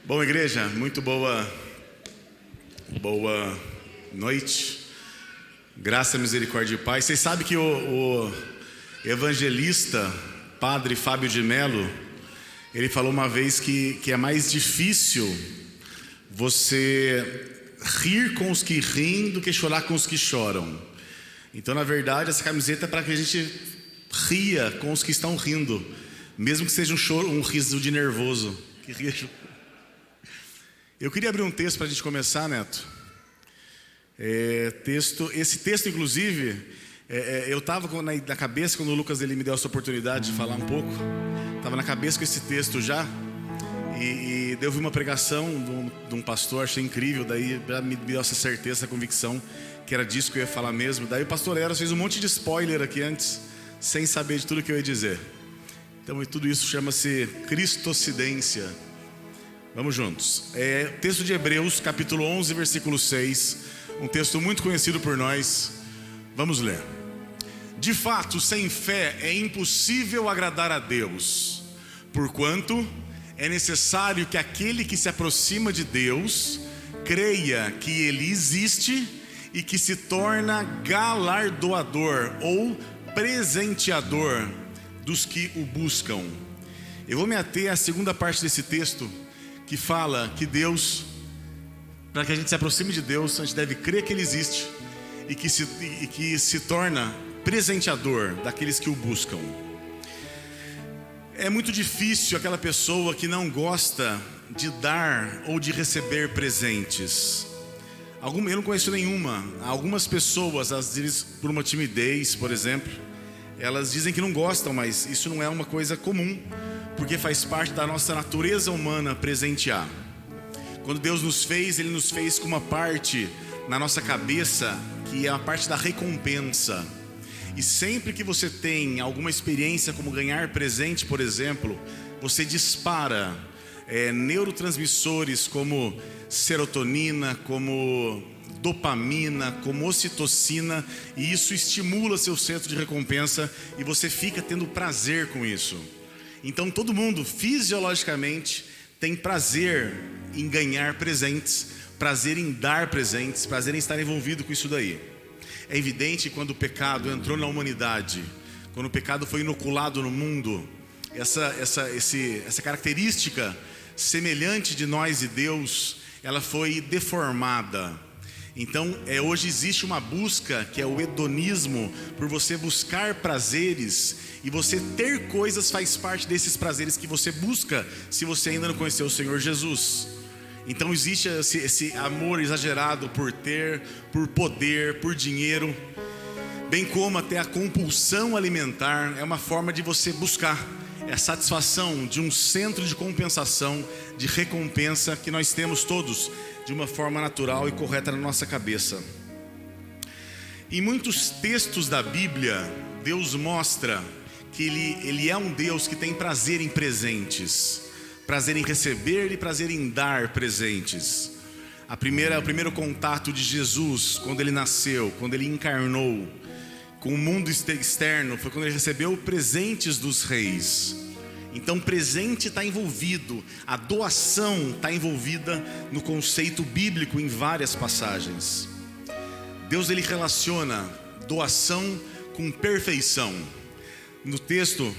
Bom, igreja, muito boa noite. Graça, misericórdia e paz. Vocês sabem que o evangelista, padre Fábio de Mello, ele falou uma vez que é mais difícil você rir com os que riem do que chorar com os que choram. Então, na verdade, essa camiseta é para que a gente ria com os que estão rindo, mesmo que seja um riso de nervoso. Que ria. Eu queria abrir um texto para a gente começar, Neto. Esse texto, inclusive, eu estava na cabeça quando o Lucas ele me deu essa oportunidade de falar um pouco. Estava na cabeça com esse texto já. E eu vi uma pregação de um pastor, achei incrível. Daí me deu essa certeza, essa convicção que era disso que eu ia falar mesmo. Daí o pastor Eros fez um monte de spoiler aqui antes, sem saber de tudo que eu ia dizer. Então tudo isso chama-se cristocidência. Vamos juntos. Texto de Hebreus, capítulo 11, versículo 6. Um texto muito conhecido por nós. Vamos ler. De fato, sem fé é impossível agradar a Deus, porquanto é necessário que aquele que se aproxima de Deus creia que Ele existe e que se torna galardoador ou presenteador dos que o buscam. Eu vou me ater à segunda parte desse texto, que fala que Deus, para que a gente se aproxime de Deus, a gente deve crer que Ele existe e que se torna presenteador daqueles que o buscam. É muito difícil aquela pessoa que não gosta de dar ou de receber presentes. Eu não conheço nenhuma. Algumas pessoas, às vezes por uma timidez, por exemplo, elas dizem que não gostam, mas isso não é uma coisa comum, porque faz parte da nossa natureza humana presentear. Quando Deus nos fez, Ele nos fez com uma parte na nossa cabeça que é a parte da recompensa. E sempre que você tem alguma experiência como ganhar presente, por exemplo, você dispara neurotransmissores como serotonina, como dopamina, como ocitocina, e isso estimula seu centro de recompensa e você fica tendo prazer com isso. Então todo mundo fisiologicamente tem prazer em ganhar presentes, prazer em dar presentes, prazer em estar envolvido com isso daí. É evidente que quando o pecado entrou na humanidade, quando o pecado foi inoculado no mundo, essa característica semelhante de nós e Deus, ela foi deformada. Então hoje existe uma busca que é o hedonismo, por você buscar prazeres, e você ter coisas faz parte desses prazeres que você busca, se você ainda não conheceu o Senhor Jesus. Então existe esse amor exagerado por ter, por poder, por dinheiro, bem como até a compulsão alimentar é uma forma de você buscar a satisfação de um centro de compensação, de recompensa que nós temos todos de uma forma natural e correta na nossa cabeça. Em muitos textos da Bíblia, Deus mostra que Ele é um Deus que tem prazer em presentes, prazer em receber e prazer em dar presentes. O primeiro contato de Jesus, quando Ele nasceu, quando Ele encarnou com o mundo externo, foi quando Ele recebeu presentes dos reis. Então presente está envolvido, a doação está envolvida no conceito bíblico em várias passagens. Deus ele relaciona doação com perfeição. No texto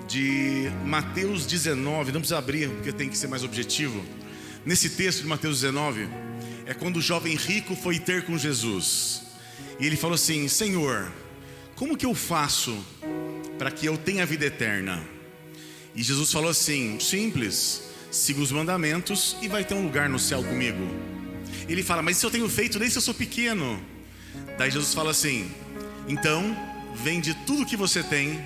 de Mateus 19, não precisa abrir porque tem que ser mais objetivo. Nesse texto de Mateus 19, é quando o jovem rico foi ter com Jesus. E ele falou assim: Senhor, como que eu faço para que eu tenha a vida eterna? E Jesus falou assim: simples, siga os mandamentos e vai ter um lugar no céu comigo. Ele fala: mas isso eu tenho feito desde que eu sou pequeno. Daí Jesus fala assim: então vende tudo que você tem,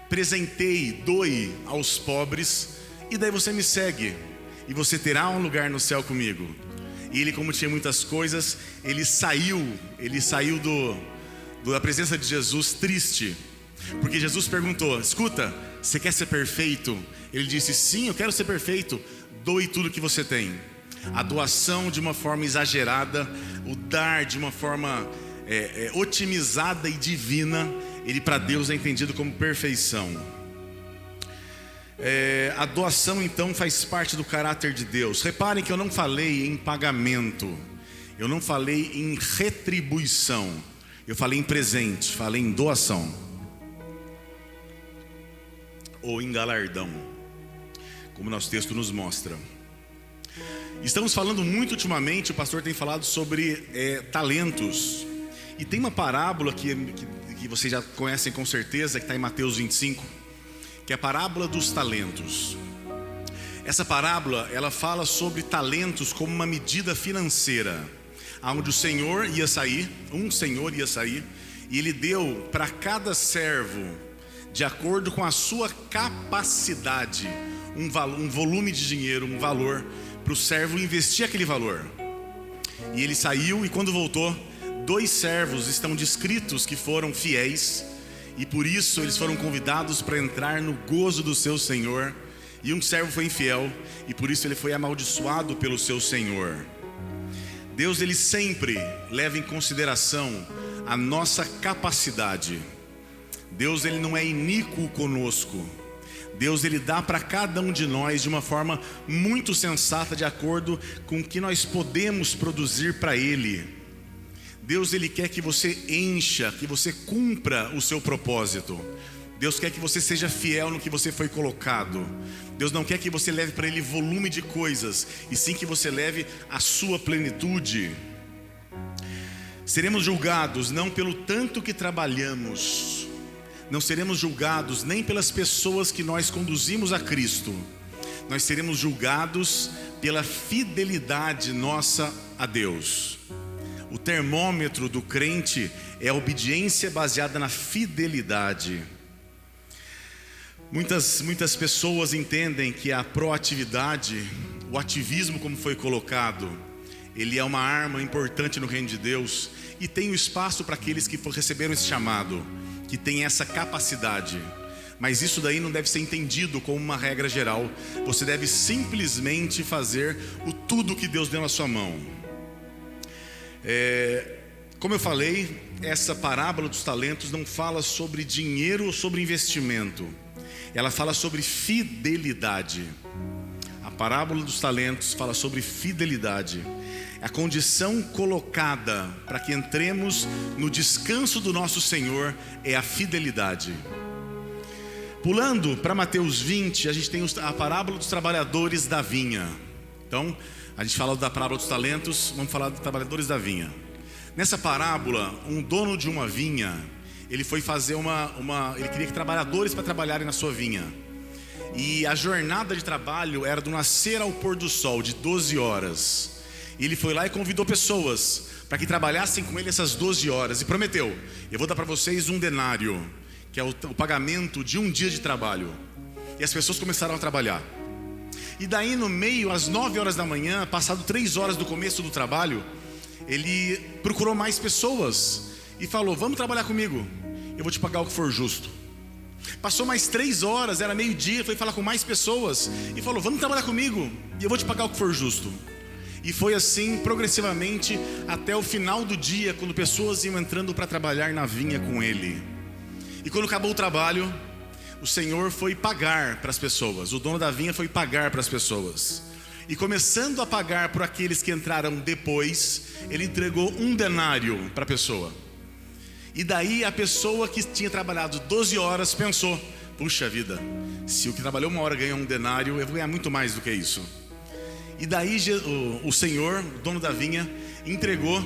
presenteie, doe aos pobres, e daí você me segue, e você terá um lugar no céu comigo. E ele, como tinha muitas coisas, ele saiu da presença de Jesus triste, porque Jesus perguntou: escuta, você quer ser perfeito? Ele disse: sim, eu quero ser perfeito. Doe tudo que você tem. A doação de uma forma exagerada, o dar de uma forma otimizada e divina, ele para Deus é entendido como perfeição. A doação então faz parte do caráter de Deus. Reparem que eu não falei em pagamento, eu não falei em retribuição, eu falei em presente, falei em doação ou em galardão, como nosso texto nos mostra. Estamos falando muito ultimamente, o pastor tem falado sobre talentos. E tem uma parábola que vocês já conhecem com certeza, que está em Mateus 25, que é a parábola dos talentos. Essa parábola, ela fala sobre talentos como uma medida financeira, onde um senhor ia sair, e ele deu para cada servo, de acordo com a sua capacidade, um volume de dinheiro, um valor, para o servo investir aquele valor. E ele saiu, e quando voltou, 2 servos estão descritos que foram fiéis, e por isso eles foram convidados para entrar no gozo do seu senhor. E um servo foi infiel, e por isso ele foi amaldiçoado pelo seu senhor. Deus, ele sempre leva em consideração a nossa capacidade. Deus, ele não é iníquo conosco. Deus, ele dá para cada um de nós de uma forma muito sensata, de acordo com o que nós podemos produzir para ele. Deus, ele quer que você encha, que você cumpra o seu propósito. Deus quer que você seja fiel no que você foi colocado. Deus não quer que você leve para ele volume de coisas, e sim que você leve a sua plenitude. Seremos julgados não pelo tanto que trabalhamos, não seremos julgados nem pelas pessoas que nós conduzimos a Cristo. Nós seremos julgados pela fidelidade nossa a Deus. O termômetro do crente é a obediência baseada na fidelidade. Muitas pessoas entendem que a proatividade, o ativismo, como foi colocado, ele é uma arma importante no reino de Deus, e tem o espaço para aqueles que receberam esse chamado, que tem essa capacidade. Mas isso daí não deve ser entendido como uma regra geral. Você deve simplesmente fazer tudo que Deus deu na sua mão. Como eu falei, essa parábola dos talentos não fala sobre dinheiro ou sobre investimento. Ela fala sobre fidelidade. A parábola dos talentos fala sobre fidelidade. A condição colocada para que entremos no descanso do nosso Senhor é a fidelidade. Pulando para Mateus 20, a gente tem a parábola dos trabalhadores da vinha. Então, a gente fala da parábola dos talentos, vamos falar dos trabalhadores da vinha. Nessa parábola, um dono de uma vinha, ele foi fazer ele queria que trabalhadores para trabalharem na sua vinha. E a jornada de trabalho era do nascer ao pôr do sol, de 12 horas. E ele foi lá e convidou pessoas para que trabalhassem com ele essas 12 horas. E prometeu: eu vou dar para vocês 1 denário, que é o pagamento de um dia de trabalho. E as pessoas começaram a trabalhar. E daí no meio, às 9 horas da manhã, passado 3 horas do começo do trabalho, ele procurou mais pessoas e falou: vamos trabalhar comigo, eu vou te pagar o que for justo. Passou mais 3 horas, era meio-dia, foi falar com mais pessoas e falou: vamos trabalhar comigo e eu vou te pagar o que for justo. E foi assim progressivamente até o final do dia, quando pessoas iam entrando para trabalhar na vinha com ele. E quando acabou o trabalho, o Senhor foi pagar para as pessoas. O dono da vinha foi pagar para as pessoas. E começando a pagar por aqueles que entraram depois, ele entregou 1 denário para a pessoa. E daí a pessoa que tinha trabalhado 12 horas pensou: puxa vida, se o que trabalhou 1 hora ganhou 1 denário, eu vou ganhar muito mais do que isso. E daí o Senhor, o dono da vinha, entregou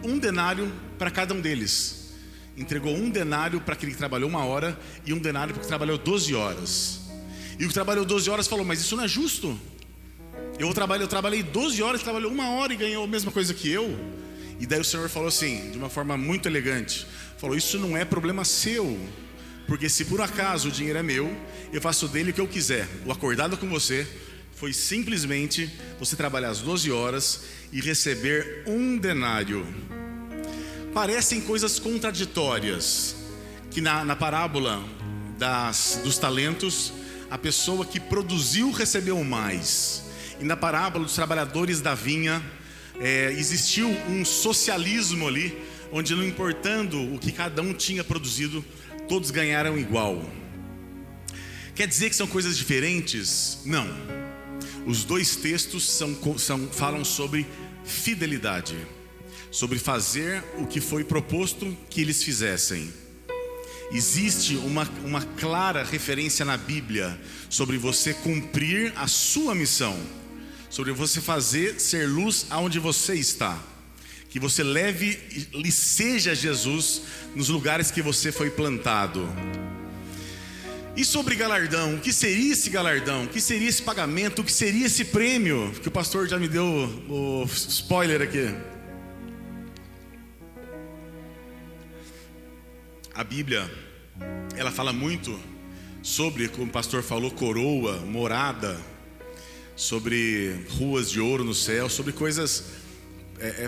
1 denário para cada um deles. Entregou 1 denário para aquele que trabalhou 1 hora e 1 denário para o que trabalhou 12 horas. E o que trabalhou 12 horas falou: mas isso não é justo. Eu trabalhei 12 horas, trabalhou 1 hora e ganhou a mesma coisa que eu. E daí o Senhor falou assim, de uma forma muito elegante, falou: isso não é problema seu, porque se por acaso o dinheiro é meu, eu faço dele o que eu quiser. O acordado com você foi simplesmente você trabalhar as 12 horas e receber 1 denário. Parecem coisas contraditórias, que na parábola dos talentos, a pessoa que produziu recebeu mais. E na parábola dos trabalhadores da vinha, existiu um socialismo ali, onde não importando o que cada um tinha produzido, todos ganharam igual. Quer dizer que são coisas diferentes? Não. Os dois textos falam sobre fidelidade, sobre fazer o que foi proposto que eles fizessem. Existe uma clara referência na Bíblia sobre você cumprir a sua missão, sobre você ser luz aonde você está, que você leve e seja Jesus nos lugares que você foi plantado. E sobre galardão, o que seria esse galardão? O que seria esse pagamento? O que seria esse prêmio? Que o pastor já me deu o spoiler aqui. A Bíblia, ela fala muito sobre, como o pastor falou, coroa, morada, sobre ruas de ouro no céu, sobre coisas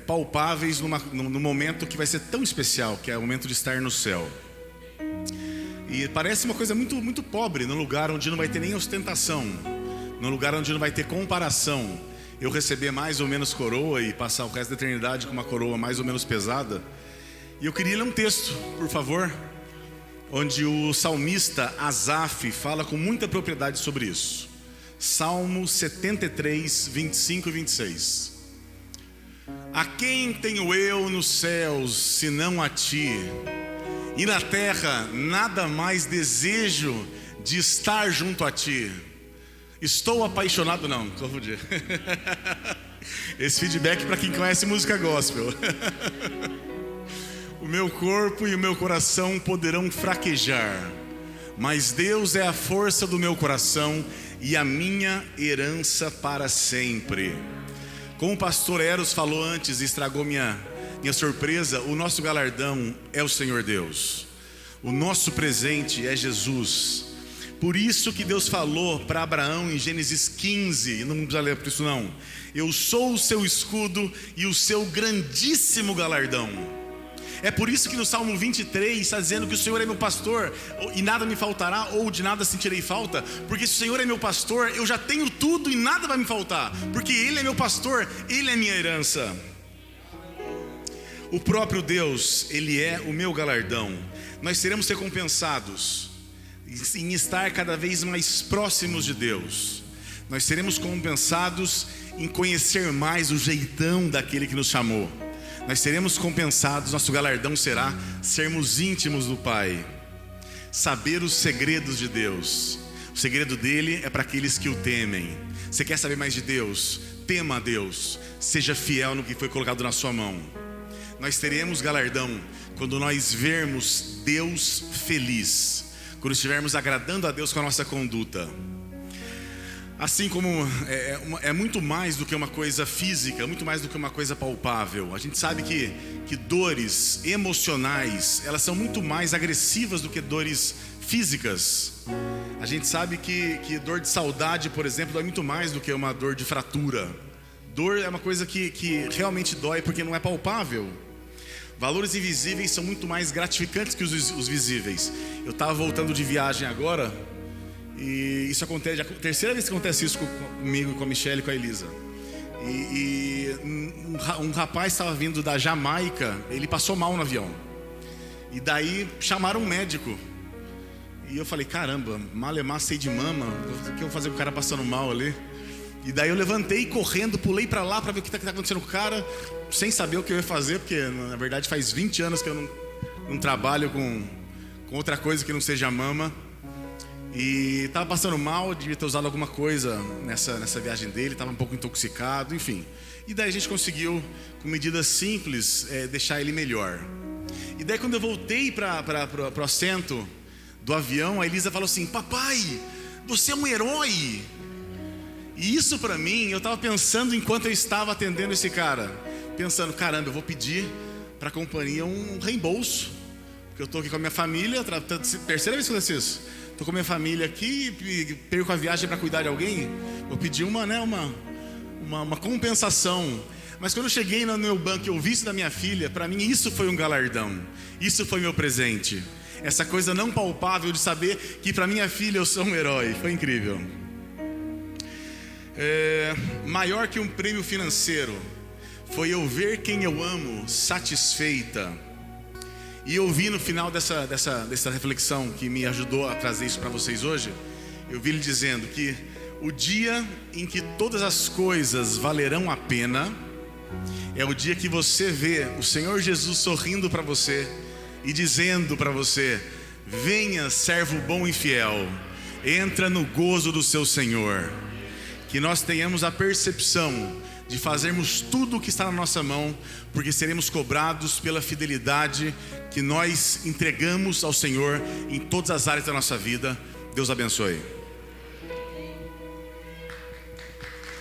palpáveis no momento que vai ser tão especial, que é o momento de estar no céu. E parece uma coisa muito, muito pobre, num lugar onde não vai ter nem ostentação, num lugar onde não vai ter comparação. Eu receber mais ou menos coroa e passar o resto da eternidade com uma coroa mais ou menos pesada. E eu queria ler um texto, por favor, onde o salmista Asaf fala com muita propriedade sobre isso. Salmo 73, 25 e 26. A quem tenho eu nos céus, senão a ti? E na terra nada mais desejo de estar junto a ti. Estou apaixonado, não, confundi. Esse feedback para quem conhece música gospel. O meu corpo e o meu coração poderão fraquejar, mas Deus é a força do meu coração e a minha herança para sempre. Como o pastor Eros falou antes e estragou minha surpresa, o nosso galardão é o Senhor Deus. O nosso presente é Jesus. Por isso que Deus falou para Abraão em Gênesis 15, não precisa ler por isso não. Eu sou o seu escudo e o seu grandíssimo galardão. É por isso que no Salmo 23 está dizendo que o Senhor é meu pastor e nada me faltará, ou de nada sentirei falta. Porque se o Senhor é meu pastor, eu já tenho tudo e nada vai me faltar. Porque Ele é meu pastor, Ele é minha herança. O próprio Deus, Ele é o meu galardão. Nós seremos recompensados em estar cada vez mais próximos de Deus. Nós seremos compensados em conhecer mais o jeitão daquele que nos chamou. Nós seremos compensados, nosso galardão será sermos íntimos do Pai, saber os segredos de Deus. O segredo dele é para aqueles que o temem. Você quer saber mais de Deus? Tema a Deus, seja fiel no que foi colocado na sua mão. Nós teremos galardão quando nós vermos Deus feliz, quando estivermos agradando a Deus com a nossa conduta. Assim como é muito mais do que uma coisa física, muito mais do que uma coisa palpável. A gente sabe que dores emocionais, elas são muito mais agressivas do que dores físicas. A gente sabe que dor de saudade, por exemplo, dói muito mais do que uma dor de fratura. Dor é uma coisa que realmente dói porque não é palpável. Valores invisíveis são muito mais gratificantes que os visíveis. Eu estava voltando de viagem agora, e isso acontece, a terceira vez que acontece isso comigo, com a Michelle e com a Elisa. E um rapaz estava vindo da Jamaica, ele passou mal no avião. E daí chamaram um médico. E eu falei, caramba, malemar sei de mama, o que eu vou fazer com o cara passando mal ali? E daí eu levantei correndo, pulei pra lá pra ver o que tá acontecendo com o cara, sem saber o que eu ia fazer, porque na verdade faz 20 anos que eu não trabalho com outra coisa que não seja mama. E tava passando mal, devia ter usado alguma coisa nessa viagem dele, tava um pouco intoxicado, enfim. E daí a gente conseguiu, com medidas simples, deixar ele melhor. E daí quando eu voltei pro assento do avião, a Elisa falou assim, papai, você é um herói. E isso pra mim, eu tava pensando enquanto eu estava atendendo esse cara, pensando, caramba, eu vou pedir pra companhia um reembolso, porque eu tô aqui com a minha família, terceira vez que eu faço isso. Tô com a minha família aqui e perco a viagem para cuidar de alguém. Vou pedir uma compensação. Mas quando eu cheguei no meu banco e eu vi isso da minha filha, para mim isso foi um galardão. Isso foi meu presente. Essa coisa não palpável de saber que para minha filha eu sou um herói. Foi incrível. Maior que um prêmio financeiro foi eu ver quem eu amo satisfeita. E eu vi no final dessa reflexão que me ajudou a trazer isso para vocês hoje, eu vi ele dizendo que o dia em que todas as coisas valerão a pena é o dia que você vê o Senhor Jesus sorrindo para você e dizendo para você: venha, servo bom e fiel, entra no gozo do seu Senhor. Que nós tenhamos a percepção de fazermos tudo o que está na nossa mão, porque seremos cobrados pela fidelidade que nós entregamos ao Senhor em todas as áreas da nossa vida. Deus abençoe.